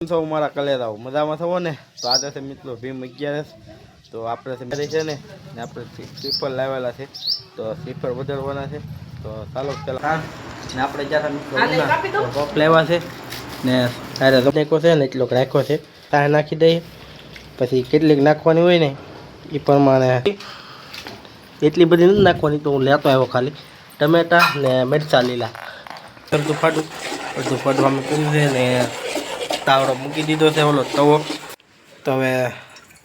સૌ મારા કલેરાઓ મજામાં થવો ને તો આજે છે મિત્રો ભીમ 11 તો આપણે છે ને આપણે સ્લીપર લાવેલા છે તો સ્લીપર વધારવાના છે તો ચાલો પેલા ને આપણે જ્યાં મિત્રો રોપ લેવા છે ને તારે રોપેકો છે ને એટલો રાખ્યો છે તારે નાખી દઈએ પછી કેટલીક નાખવાની હોય ને એ પ્રમાણે એટલી બધી નથી નાખવાની તો હું લેતો આવ્યો ખાલી ટમેટા ને મરચાં લીલા અડધું ફાટવામાં કર્યું છે ને તાવડો મૂકી દીધો છે ઓલો તવો તો હવે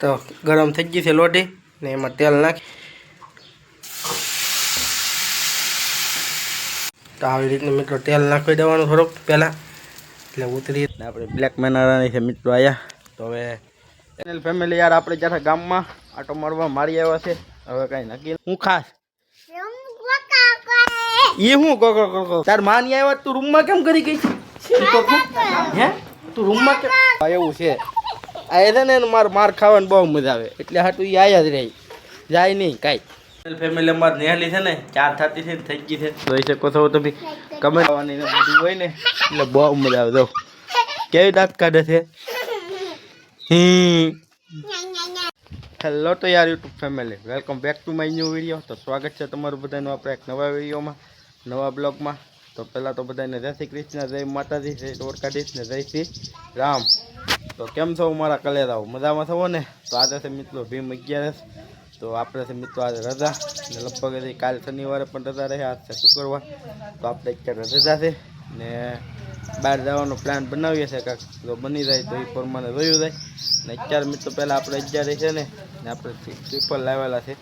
તો ગરમ થઈ ગઈ છે લોટી ને એમાં તેલ નાખી તો આવી રીતનું મિત્રો તેલ નાખી દેવાનું થોડુંક પહેલાં એટલે ઉતરી આપણે બ્લેક મેનારાની છે મિત્રો આવ્યા તો હવે ચેનલ ફેમિલી યાર આપણે જ્યારે ગામમાં આટો મારવા મારી આવ્યા છે હવે કાંઈ નક્કી હું ખાસ એ હું કો તાર માની આવ્યા તું રૂમમાં કેમ કરી ગઈ હે તું રૂમમાં કેમ એવું છે આ છે ને માર ખાવાની બહુ મજા આવે એટલે હાટું એ આયા જ રહી જાય નહીં કાંઈ ફેમિલી અમારે નેહલી છે ને 4:30 છે થઈ ગઈ છે જોઈ શકો છો તમે કમેન્ટ આવવાની બધું હોય ને એટલે બહુ મજા આવે જો કેવી દાંત કાઢે છે હેલો તો યાર YouTube family welcome back to my new video તો સ્વાગત છે તમારું બધાનું આપણે એક નવા વિડીયોમાં નવા બ્લોગમાં તો પહેલાં તો બધાને જય શ્રી કૃષ્ણ જય માતાજી જય દ્વારકાધીશ ને જય શ્રી રામ તો કેમ છો મારા કલેરાઓ મજામાં થવો ને તો આજે છે મિત્રો ભીમ 11 તો આપણે છે મિત્રો આજે રજા ને લગભગ કાલ શનિવારે પણ રજા રહે આજ છે શુક્રવાર તો આપણે અત્યારે રજા છે ને બહાર જવાનો પ્લાન બનાવીએ છીએ કાંક જો બની જાય તો એ પ્રમાણે જોયું જાય ને અત્યારે મિત્રો પહેલાં આપણે 11 છે ને આપણે સ્લીપર લાવેલા છે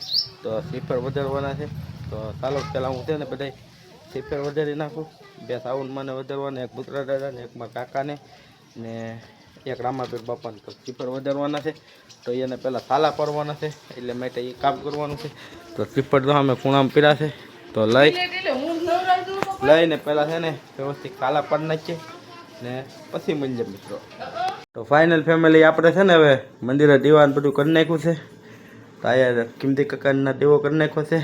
તો સ્લીપર વધારવાના છે તો ચાલો પહેલાં હું છે ને બધા સ્લીપર વધારી નાખું બે સાઉન્ડમાંને વધારવાને એક પુત્ર દાદાને એક મારા કાકાને ને એક રામાપીર બાપાને તો સ્લીપર વધારવાના છે તો એને પહેલાં સાલા કરવાના છે એટલે માટે એ કામ કરવાનું છે તો સ્લીપર તો અમે ખૂણામાં પીરા છે તો લઈને પહેલાં છે ને વ્યવસ્થિત સાલા કરી નાખીએ ને પછી મળીએ મિત્રો તો ફાઇનલ ફેમિલી આપણે છે ને હવે મંદિરે દીવાન બધું કરી નાખ્યું છે તો અહીંયા કિંમતી કકાના દીવો કરી નાખ્યો છે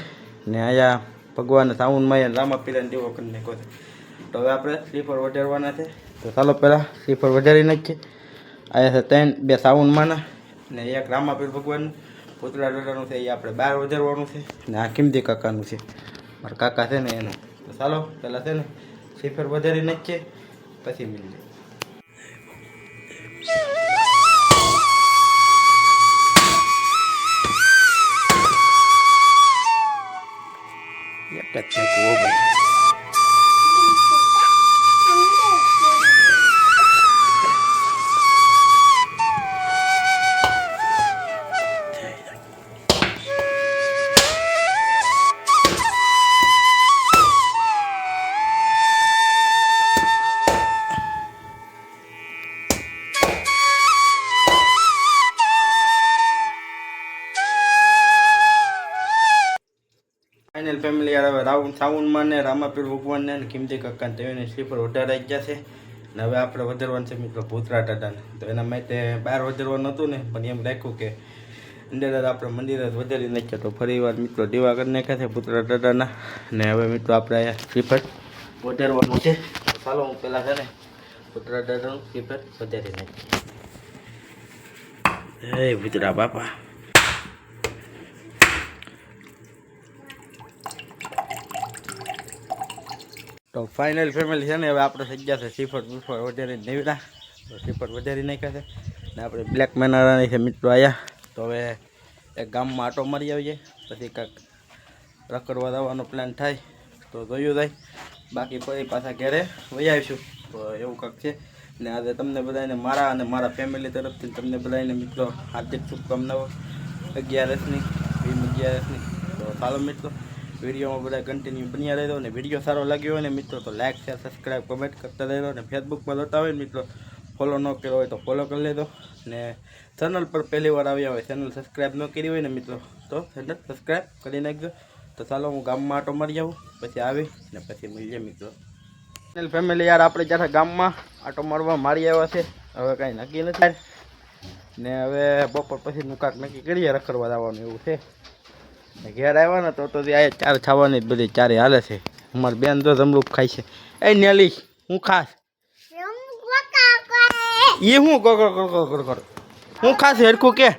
ને અહીંયા ભગવાન સાઉન્ડમાં રામાપીરાને દીવો કરી નાખ્યો છે તો હવે આપણે સ્લીપર વધારવાના છે તો ચાલો પહેલાં સ્લીપર વધારી નાખીએ અહીંયા છે 2 સાઉન્ડમાંના ને એક રામાપીર ભગવાનનું પુતળા દાદાનું છે એ આપણે 12 વધારવાનું છે ને આ કિંમતી કાકાનું છે મારા કાકા છે ને એનું તો ચાલો પહેલાં છે ને સ્લીપર વધારી નાખીએ પછી મળીએ એક જ છે ભાઈ ફાઇનલ ફેમિલી યાર હવે સાઉન્ડમાં ને રામાપીર ભગવાનને ને કિંમતી કાકાને તેઓને સ્લીપર વધારાઈ ગયા છે ને હવે આપણે વધારવાનું છે મિત્રો ભૂતરા દાદાને તો એના માટે બહાર વધારવાનું હતું ને પણ એમ રાખ્યું કે અંદર આપણે મંદિર જ વધારી નાખ્યા તો ફરી વાર મિત્રો દીવા કરી નાખ્યા છે ભૂતરા દાદાના ને હવે મિત્રો આપણે અહીંયા સ્લીપર વધારવાનું છે તો ચાલો હું પહેલાં છે ને ભૂતરા દાદાનું સ્લીપર વધારી નાખીએ હે ભૂતરા બાપા તો ફાઇનલ ફેમિલી છે ને હવે આપણે થઈ ગયા છે સ્લીપર વધારી નેવડા તો સ્લીપર વધારી નાખ્યા છે ને આપણે બ્લેક મેનારાની છે મિત્રો આવ્યા તો હવે એક ગામમાં આટો મારી આવીએ પછી કાંઈક રખડવા જવાનો પ્લાન થાય તો જોયું જાય બાકી ફરી પાછા ઘરે વહી આવીશું તો એવું કાંઈક છે ને આજે તમને બધાને મારા અને મારા ફેમિલી તરફથી તમને બધાને મિત્રો હાર્દિક શુભકામનાઓ 11ની ભીમ 11ની તો ચાલો મિત્રો વિડીયોમાં બધા કન્ટિન્યુ બન્યા રહેજો ને વિડીયો સારો લાગ્યો હોય ને મિત્રો તો લાઇક શેર સબસ્ક્રાઈબ કમેન્ટ કરતા રહેજો ને ફેસબુકમાં જોતા હોય ને મિત્રો ફોલો ન કર્યો હોય તો ફોલો કરી લેજો ને ચેનલ પર પહેલી વાર આવ્યા હોય ચેનલ સબસ્ક્રાઈબ ન કરી હોય ને મિત્રો તો ચેનલ સબસ્ક્રાઈબ કરી નાખજો તો ચાલો હું ગામમાં આટો મારી આવું પછી આવી ને પછી મળીએ મિત્રો ચેનલ ફેમિલી યાર આપણે જ્યારે ગામમાં આટો મારવા મારી આવ્યા છે હવે કાંઈ નક્કી નથી ને હવે બપોર પછીનું કાંઈક નક્કી કરીએ રખડવા જવાનું એવું છે ઘેર આવ્યા ને તો આ ચાર ખાવાની જ બધી ચારે હાલે છે અમારી બેન તો જમરૂપ ખાય છે એ નેલી હું ખાસ એ હું કર હું ખાશે હરખું કે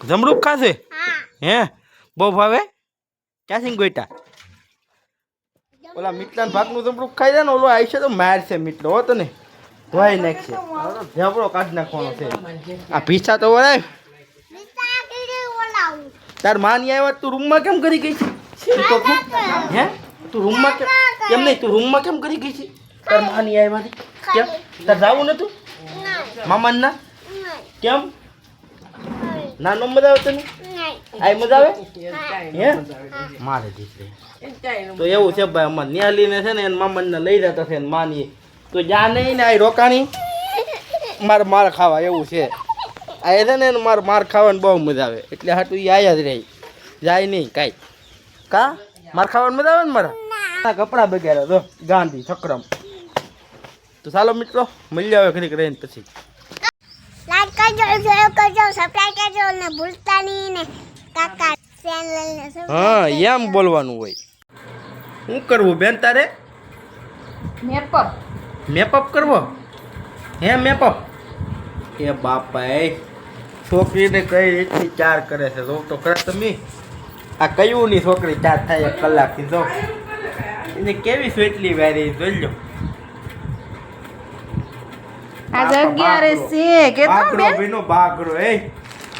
જમરૂક ખાશે હે બહુ ભાવે ક્યાંથી ગોઈટા ઓલા મીઠલાના ભાગનું જમરૂક ખાઈ જાય ને ઓલો આવી છે તો મારશે મીઠલો હો તને ધોઈ નાખશે ઝાપડો કાઢી નાખવાનો છે આ પીછા તો વળાય તાર માની આવ્યા તું રૂમમાં કેમ કરી ગઈ છે હે તું રૂમમાં કેમ નહીં તું રૂમમાં કેમ કરી ગઈ છે તાર માની આવ્યા કેમ તાર જાવું નતું મામાના કેમ ના નો મજા આવે તને આઈ મજા આવે હે મારે દીકરી તો એવું છે ભાઈ અમારે ન્યાલીને છે ને એને મામાને લઈ જતા છે ને માની તો જા નહીં ને આ રોકાણી મારે માર ખાવા એવું છે આ છે ને મારે માર ખાવાની બહુ મજા આવે એટલે હાટું એ આયા જ રહી જાય નહીં કાંઈ કા માર ખાવાની મજા આવે ને મારા કપડાં બગાડ્યા તો ગાંધી છકરમ તો ચાલો મિત્રો મળી આવે ઘડીક રહીને પછી લાઈક કરજો શેર કરજો સબસ્ક્રાઇબ કરજો ને ભૂલતા નહીં ને કાકા ચેનલને હા એમ બોલવાનું હોય શું કરવું બેન તારે મેપઅપ કરવો હે મેપઅપ એ બાપા છોકરીને કઈ રીતની ચાર કરે છે જો તો ખરા તમે આ કયું ની છોકરી ચાર થાય 1 કલાકથી જો એને કેવી સ્વેટલી વારી જોઈ લો આજ 11 છે કે તો બેન ભીનો બાગરો એ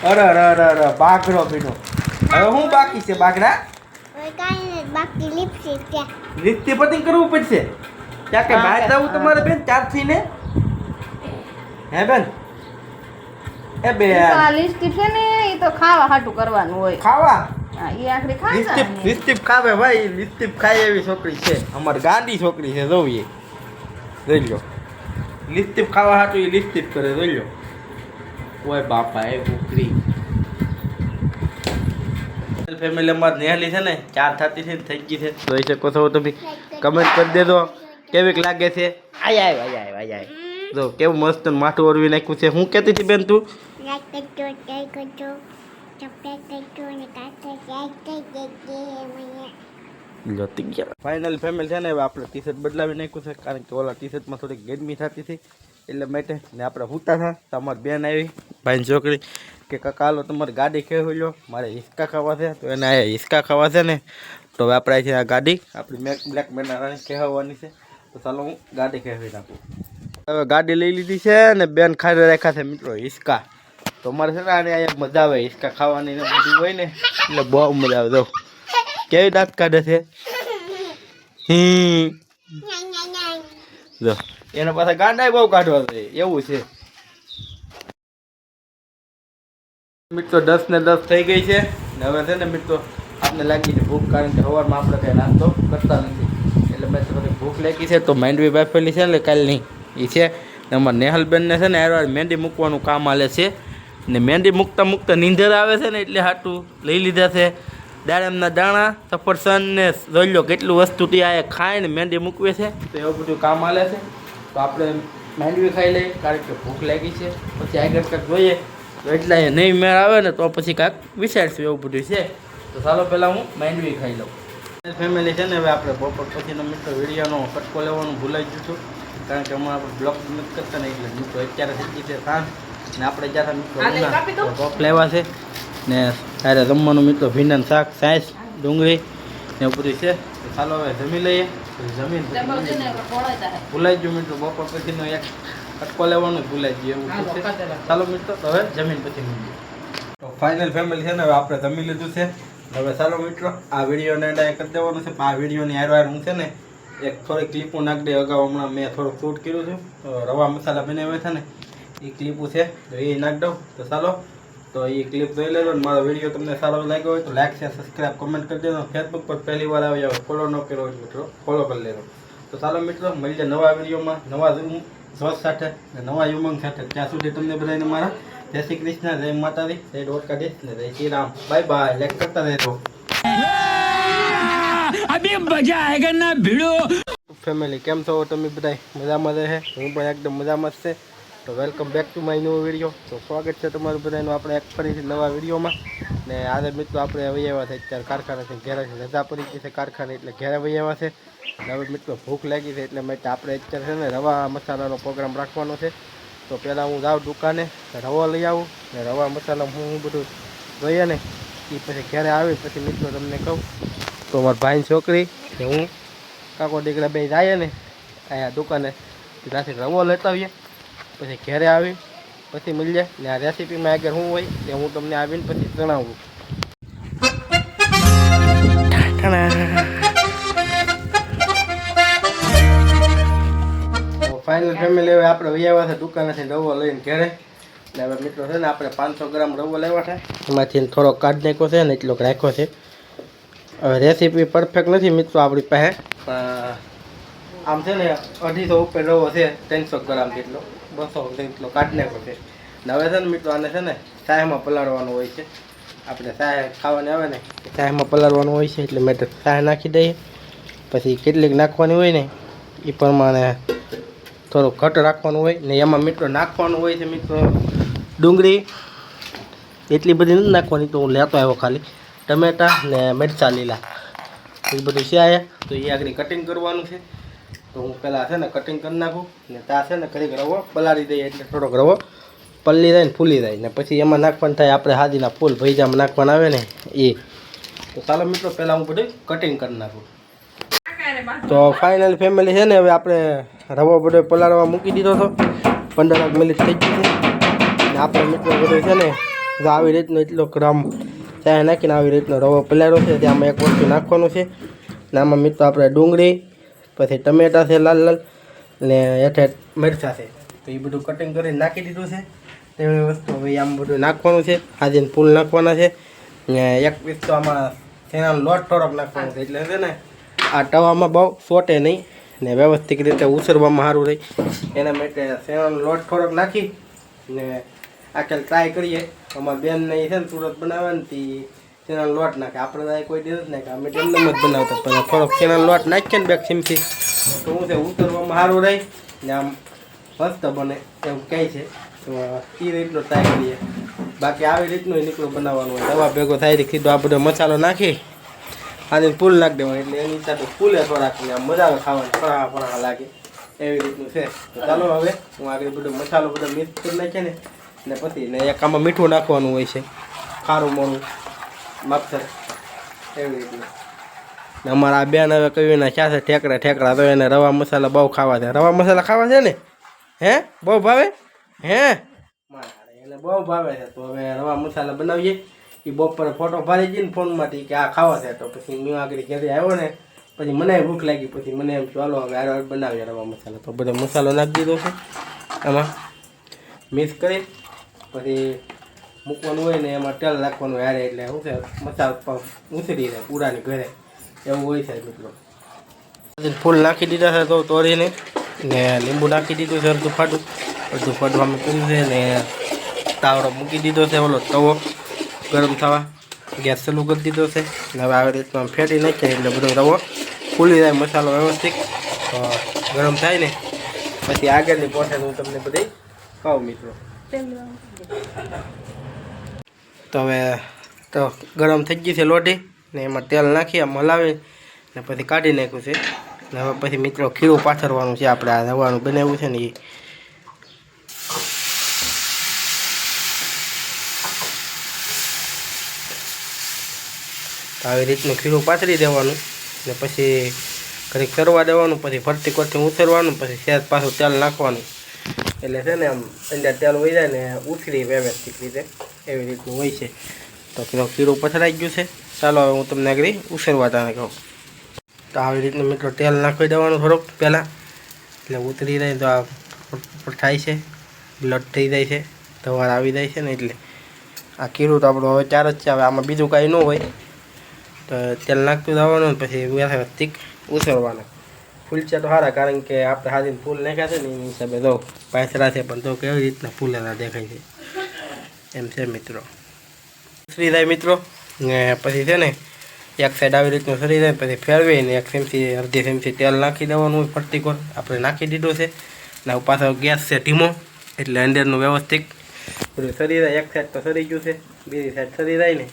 અરે બાગરો ભીનો હવે હું બાકી છે બાગરા ઓય કાઈ ને બાકી લિપસ્ટિક કે લિપસ્ટિક પટિંગ કરવું પડશે ક્યાં કે બહાર જાવું તમારે બેન ચારથી ને હે બેન એ બે આ લિપસ્ટિક છે ને એ તો ખાવા હાટું કરવાનું હોય ખાવા હા એ આખરી ખાય લિપસ્ટિક ખાવે ભાઈ લિપસ્ટિક ખાય એવી છોકરી છે અમારી ગાંડી છોકરી છે જોઈ જોઈ લો લિપસ્ટિક ખાવા હાટું એ લિપસ્ટિક કરે જોઈ લો ઓય બાપા એ છોકરી ફેમિલી અમાર નેહલી છે ને 4:30 છે થઈ ગઈ છે જોઈ શકો છો તમે કમેન્ટ કરી દેજો કેવીક લાગે છે આય જો કેવું મસ્ત માથું ઓરવી નાખ્યું છે હું કહેતી હતી બેન તું લાઈક કરજો શેર કરજો સબસ્ક્રાઇબ કરજો ને કાકા મને જોતી ગયા ફાઇનલ ફેમિલી છે ને હવે આપણે ટી શર્ટ બદલાવી નાખ્યું છે કારણ કે ઓલા ટી શર્ટમાં થોડીક ગરમી થતી હતી એટલે માટે ને આપણે હુતા હતા તો અમારી બેન આવી ભાઈની છોકરી કે કાકા હાલો તમારી ગાડી ખેવી લો મારે હિસકા ખાવા છે તો એને આ હિસકા ખાવા છે ને તો હવે આપણે છે આ ગાડી આપણી બ્લેક મેનારાની કહેવાની છે તો ચાલો હું ગાડી ખેવી નાખું હવે ગાડી લઈ લીધી છે ને બેન ખાઈ રાખ્યા છે મિત્રો હિસકા તો અમારે છે ને આને અહીંયા મજા આવે હિસકા ખાવાની ને બધું હોય ને એટલે બહુ મજા આવે જો કેવી દાંત કાઢે છે જો એના પાસે ગાંડા બહુ કાઢવા છે એવું છે મિત્રો 10 ને 10 થઈ ગઈ છે ને હવે છે ને મિત્રો આપને લાગી છે ભૂખ કારણ કે સવારમાં આપણે કઈ નાસ્તો કરતા નથી એટલે મેં થોડી ભૂખ લાગી છે તો માંડવી બાફેલી છે ને કાલની એ છે ને અમારા નેહલબેનને છે ને યાર મહેંદી મૂકવાનું કામ હાલે છે ને મહેંદી મૂકતા નીંદર આવે છે ને એટલે હાટું લઈ લીધા છે દાડમના દાણા સફરસન ને જોઈ લો કેટલું વસ્તુ ત્યાં ખાઈને મહેંદી મૂકવે છે તો એવું બધું કામ હાલે છે તો આપણે માંડવી ખાઈ લઈએ કારણ કે ભૂખ લાગી છે પછી આગળ કાંઈક જોઈએ તો એટલા નહીં મેળ આવે ને તો પછી કાંઈક વિચારશું એવું બધું છે તો ચાલો પહેલાં હું માંડવી ખાઈ લઉં ફેમિલી છે ને હવે આપણે બપોર પછીનો મિત્રો વિડીયોનો ફટકો લેવાનું ભૂલાઈ ગયું છું કારણ કે હમણાં આપણે બ્લોગ નથી કરતા ને એટલે મિત્રો અત્યારે થઈ ગઈ છે સાંજ ને આપણે જ્યારે મિત્રો ટોપ લેવા છે ને ત્યારે જમવાનું મિત્રો ભીંડાનું શાક સાઈસ ડુંગળી ને એવું બધું છે તો ચાલો હવે જમી લઈએ જમીન ભૂલાઈ ગયું મિત્રો બપોર પછીનો એક ફટકો લેવાનું ભૂલાઈ ગયું એવું છે ચાલો મિત્રો તો હવે જમીન પછી મળીએ તો ફાઇનલ ફેમિલી છે ને હવે આપણે જમી લીધું છે હવે ચાલો મિત્રો આ વિડીયોને એન્ડ કરી દેવાનું છે આ વિડીયોની હારવાર હું છે ને એક થોડી ક્લિપો નાખી દે અગાઉ હમણાં મેં થોડુંક શૂટ કર્યું છે તો રવા મસાલા બનાવ્યા છે ને એ ક્લિપો છે તો એ નાખી દઉં તો ચાલો તો એ ક્લિપ જોઈ લેજો ને મારો વિડીયો તમને સારો લાગ્યો હોય તો લાઈક શેર સબસ્ક્રાઈબ કમેન્ટ કરી દેજો ફેસબુક પર પહેલી વાર આવી જાવ ફોલો ન કર્યો હોય મિત્રો ફોલો કરી લેજો તો ચાલો મિત્રો મળીએ નવા વિડીયોમાં નવા જોશ સાથે ને નવા યુમંગ સાથે ત્યાં સુધી તમને બધાને મારા જય શ્રી કૃષ્ણ જય માતાજી જય દ્વારકાધીશ ને જય Shri Ram bye bye like કરતા રહેજો અભી મજા આયેગા ના ભીડો ફેમિલી કેમ છો તમે બધા મજામાં રહે હું પણ એકદમ મજામાં છે તો welcome back to my new video તો સ્વાગત છે તમારું બધાનું આપણે એક ફરીથી નવા વિડીયોમાં ને આજે મિત્રો આપણે આવી આવ્યા છે અત્યારે કારખાનાથી ઘેરાથી રજા પડી ગઈ છે કારખાને એટલે ઘેર આવી આવ્યા છે હવે મિત્રો ભૂખ લાગી છે એટલે માટે આપણે અત્યારે છે ને રવા મસાલાનો પ્રોગ્રામ રાખવાનો છે તો પહેલાં હું જાઉં દુકાને રવો લઈ આવું ને રવા મસાલા હું બધું જોઈએ ને એ પછી ઘરે આવી પછી મિત્રો તમને કહું. તો મારા ભાઈની છોકરી કે હું કાકો દીકરા બે જાય ને અહીંયા દુકાને ત્યાંથી રવો લેતા આવીએ પછી ઘરે આવી પછી મળીએ ને આ રેસીપીમાં આગળ શું હોય તે હું તમને આવીને પછી જણાવું. ફાઇનલ ફેમિલી હવે આપણે વૈયા છે દુકાનેથી રવો લઈને ઘરે ને હવે મિત્રો છે ને આપણે 500 ગ્રામ રવો લેવા છે એમાંથી થોડોક કાઢ નાખ્યો છે ને એટલોક રાખ્યો છે. હવે રેસીપી પરફેક્ટ નથી મિત્રો આપણી પાસે પણ આમ છે ને 250 ઉપર રવો છે 300 ગ્રામ જેટલો 200 જેટલો કાઢ નાખ્યો છે ને હવે છે ને મિત્રો આને છે ને ચાયમાં પલાળવાનું હોય છે. આપણે ચાય ખાવાની આવે ને ચાયમાં પલાળવાનું હોય છે એટલે મેં ચાય નાખી દઈએ પછી કેટલીક નાખવાની હોય ને એ પ્રમાણે થોડું ઘટ રાખવાનું હોય ને એમાં મિત્રો નાખવાનું હોય છે મિત્રો ડુંગળી એટલી બધી નથી નાખવાની તો હું લેતો આવ્યો ખાલી ટમેટા ને મરચાં લીલા એ બધું છે આયા તો એ આગળ કટિંગ કરવાનું છે. તો હું પહેલાં છે ને કટિંગ કરી નાખું ને ત્યાં છે ને ઘડીક રવો પલાળી દઈએ એટલે થોડોક રવો પલ્લી જાય ને ફૂલી જાય ને પછી એમાં નાખવાનું થાય આપણે હાજીના ફૂલ ભૈજામાં નાખવાના આવે ને એ. તો ચાલો મિત્રો પહેલાં હું બધું કટિંગ કરી નાખું. તો ફાઇનલ ફેમિલી છે ને હવે આપણે રવો બધો પલાળવા મૂકી દીધો હતો 15 મિનિટ થઈ ગઈ છે ને આપણે મિત્રો બધું છે ને આવી રીતનો એટલો ગ્રામ ચાય નાખીને આવી રીતનો રવો પલાળ્યો છે ત્યાંમાં એક વસ્તુ નાખવાનું છે ને આમાં મિત્રો આપણે ડુંગળી પછી ટમેટા છે લાલ લાલ ને હેઠે મરચાં છે તો એ બધું કટિંગ કરીને નાખી દીધું છે. તેવી વસ્તુ હવે આમ બધું નાખવાનું છે હાજીને ફૂલ નાખવાના છે ને એક પીસ તો આમાં તેનાનો લોટ થોડોક નાખવાનો છે એટલે છે ને આ તવામાં બહુ સોટે નહીં ને વ્યવસ્થિત રીતે ઉછરવામાં સારું રહી એના માટે સેવાનો લોટ થોડોક નાખી ને આખેલ ટ્રાય કરીએ. અમારા બેનને છે ને સુરત બનાવે ને તે સેવાનો લોટ નાખે આપણે કોઈ દિવસ નાખે અમે તેમને જ બનાવતા પણ થોડોક સેવાનો લોટ નાખીએ ને બેગ સિમથી તો શું છે ઉતરવામાં સારું રહી ને આમ મસ્ત બને એવું કહે છે. તો એ રીતનો ટ્રાય કરીએ બાકી આવી રીતનું નીકળું બનાવવાનું હોય દવા ભેગો થાય સીધો આ બધો મસાલો નાખી આજે ફૂલ નાખી દેવાનું એટલે એની સાથે ફૂલે થોડાક ને આમ મજા આવે ખાવાની ફરા ફરા લાગે એવી રીતનું છે. તો ચાલો હવે હું આગળ બધો મસાલો બધો મિક્સ કરી નાખીએ ને પછી ને એક આમાં મીઠું નાખવાનું હોય છે ખારું મોરું માપસર એવી રીતનું. ને અમારા આ બેન હવે કહ્યું ને ક્યાં છે ઠેકડા તો એને રવા મસાલા બહુ ખાવા છે. રવા મસાલા ખાવા છે ને હે બહુ ભાવે હે એને બહુ ભાવે છે. તો હવે રવા મસાલા બનાવીએ. એ બપોરે ફોટો પાડી દઈને ફોનમાંથી કે આ ખાવા છે તો પછી મેં આગળ ઘરે આવ્યો ને પછી મને ભૂખ લાગી પછી મને એમ ચાલો હવે હાર બનાવીએ રવા મસાલા. તો બધો મસાલો નાખી દીધો છે આમાં મિક્સ કરી પછી મૂકવાનું હોય ને એમાં તેલ નાખવાનું હારે એટલે શું છે મસાલો ઉછળી જાય પૂરાની ઘરે એવું હોય છે મિત્રો. ફૂલ નાખી દીધા છે તો તોડીને ને લીંબુ નાખી દીધું છે અડધું ફાટું આમાં પૂરું છે ને તાવડો મૂકી દીધો છે ઓલો તવો ગરમ થવા ગેસ ચાલુ કરી દીધો છે ને હવે આવી રીતના ફેટી નાખીએ એટલે બધો રવો ફૂલી જાય મસાલો વ્યવસ્થિત ગરમ થાય ને પછી આગળની પ્રોસેસ હું તમને બધી કહું મિત્રો. તો હવે તો ગરમ થઈ ગઈ છે લોટી ને એમાં તેલ નાખી આમ હલાવી ને પછી કાઢી નાખ્યું છે ને હવે પછી મિત્રો ખીરું પાથરવાનું છે આપણે આ રવાનું બનાવ્યું છે ને એ. તો આવી રીતનું ખીરું પાથરી દેવાનું ને પછી ઘડીક સરવા દેવાનું પછી ફરતી કરતી ઉછરવાનું પછી સેજ પાછું તેલ નાખવાનું એટલે છે ને આમ અંદર તેલ વહી જાય ને ઉછળી વ્યવસ્થિત રીતે એવી રીતનું હોય છે. તો ખીરું પથરાઈ ગયું છે. ચાલો હવે હું તમને આગળ ઉછરવા તાને કહું. તો આવી રીતનું મિત્રો તેલ નાખી દેવાનું થોડુંક પહેલાં એટલે ઉતરી જાય તો આ થાય છે બ્લડ થઈ જાય છે ધવાર આવી જાય છે ને એટલે આ ખીરું તો આપણું હવે 4 જ છે. હવે આમાં બીજું કાંઈ ન હોય તો તેલ નાખતું જવાનું પછી વ્યવસ્થિત ઉછળવાનું. ફૂલચા તો સારા કારણ કે આપણે હાજીને ફૂલ નાખ્યા છે ને એ હિસાબે તો પાથરા છે પણ તો કેવી રીતના ફૂલેલા દેખાય છે એમ છે મિત્રો. ઉછળી જાય મિત્રો ને પછી છે ને એક સાઈડ આવી રીતનું સરી જાય પછી ફેરવીને એક ચમચી અડધી ચમચી તેલ નાખી દેવાનું હોય ફરતી કોર આપણે નાખી દીધું છે ને પાછો ગેસ છે ધીમો એટલે અંદરનું વ્યવસ્થિત બધું સરી જાય. એક સાઈડ તો સરી ગયું છે બીજી સાઈડ સરી જાય ને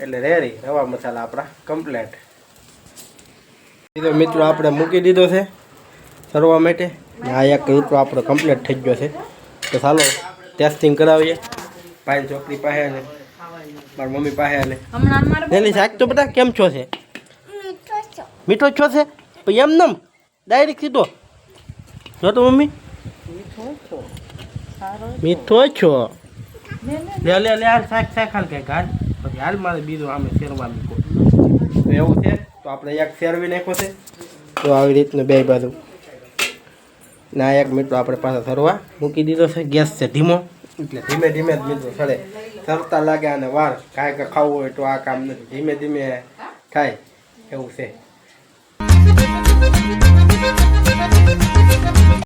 એટલે રેડી રવા મસાલા આપણા કમ્પ્લેટ. મિત્રો આપણે મૂકી દીધો છે સરવા માટે આ એક મિત્રો આપણો કમ્પ્લીટ થઈ ગયો છે. તો ચાલો ટેસ્ટિંગ કરાવીએ. ભાઈ છોકરી પાસે ને મારી મમ્મી પાસે ને હમણાં મારે નેલી શાક તો બધા કેમ છો છે? મીઠો છો. મીઠો છો છે પછી એમ નમ ડાયરેક્ટ સીધો જો તો મમ્મી મીઠો છો. લે લે લે હાલ શાક શાક હાલ કંઈક હાલ પછી હાલ મારે બીજું આમે શેરવાનું કહું તો એવું છે. તો આપણે એક શેરવી નાખ્યો છે તો આવી રીતનું બે બાજુ ના એક મીઠો આપણે પાછા સરવા મૂકી દીધો છે. ગેસ છે ધીમો એટલે ધીમે ધીમે જ મીઠું સડે. સરતા લાગે અને વાર કાંઈ કે ખાવું હોય તો આ કામ નથી, ધીમે ધીમે થાય એવું છે.